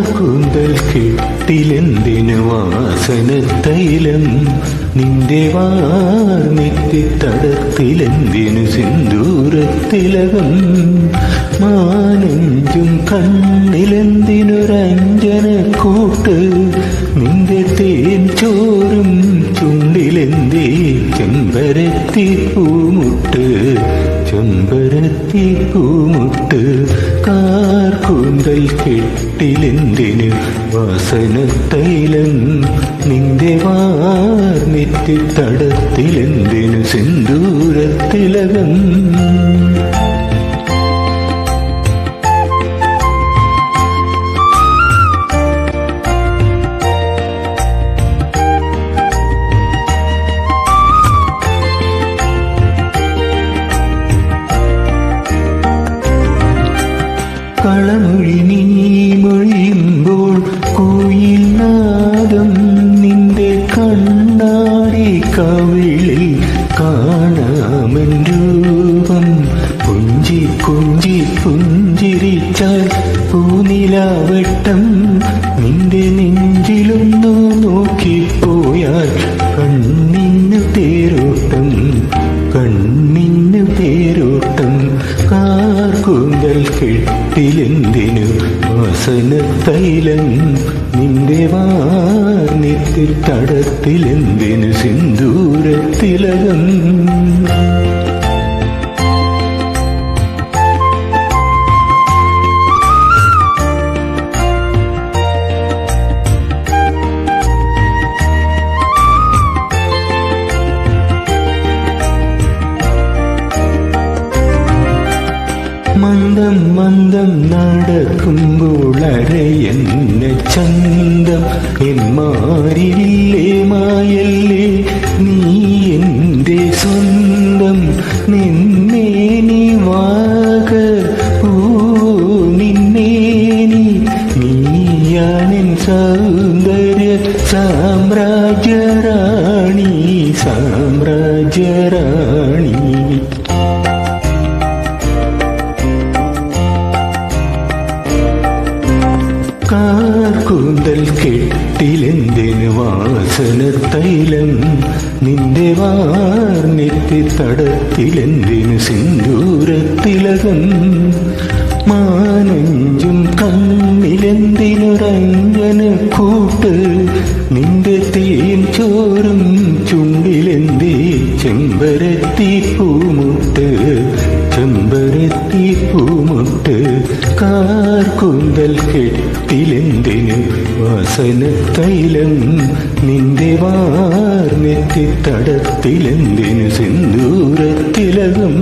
കൂന്തൽ കെട്ടിലെന്തിനു വാസനത്തൈലം നിന്റെ വാർനെറ്റിത്തടത്തിലെന്തിനു സിന്ദൂരത്തിലകം മാനഞ്ചും കണ്ണിലെന്തിനൊരഞ്ജനക്കൂട്ട് നിന്റെ തേൻ ചോറും ചുണ്ടിലെന്തേ ചെമ്പരത്തി പൂമുട്ട് ചെമ്പരത്തി പൂമുട്ട് കാർകൂന്തൽ കെട്ടിലെന്തിന് വാസനത്തൈലം നിന്റെ വാർനെറ്റിത്തടത്തിലെന്തിനു സിന്ദൂരത്തിലകം കളമൊഴി നീ മൊഴിയുമ്പോൾ കുയിൽ നാദം നിന്റെ കണ്ണാടി കവിളിൽ കാണാമൻ രൂപം കുഞ്ചി കുഞ്ചി പുഞ്ചിരിച്ചാൽ പൂനിലാവട്ടം നിന്റെ നെഞ്ചിലൊന്നു നോക്കിപ്പോയാൽ കണ്ണിന്നു തേരോട്ടം കണ്ണിന്നു തേരോട്ടം കാർകൂന്തൽ കെട്ടിലെന്തിനു വാസനത്തൈലം നിന്റെ വാർനെറ്റിത്തടത്തിലെന്തിനു സിന്ദൂരത്തിലകം മന്ദം മന്ദം നടക്കുമ്പോൾ അരയെന്ന ചന്തം എന്മാരില്ലേ മായല്ലേ നീ എൻ്റെ സ്വന്തം നിന്നേ നീ വാക ഓ നിന്നേ നീയാണെൻ സൗന്ദര്യ സാമ്രാജ്യറാണി സാമ്രാജ്യറാണി കാർകൂന്തൽ കെട്ടിലെന്തിനു വാസനത്തൈലം നിന്റെ വാർനെറ്റിത്തടത്തിലെന്തിനു സിന്ദൂരത്തിലകം മാനഞ്ചും കണ്ണിലെന്തിനൊരഞ്ജനക്കൂട്ട് നിന്റെ തേൻ ചോറും ചുണ്ടിലെന്തേ ചെമ്പരത്തി പൂമുട്ട് ചെമ്പരത്തി പൂമുട്ട് കാർകൂന്തൽ കെട്ടിലെന്തിനു വാസനത്തൈലം നിന്റെ വാർനെറ്റിത്തടത്തിലെന്തിനു സിന്ദൂരത്തിലകം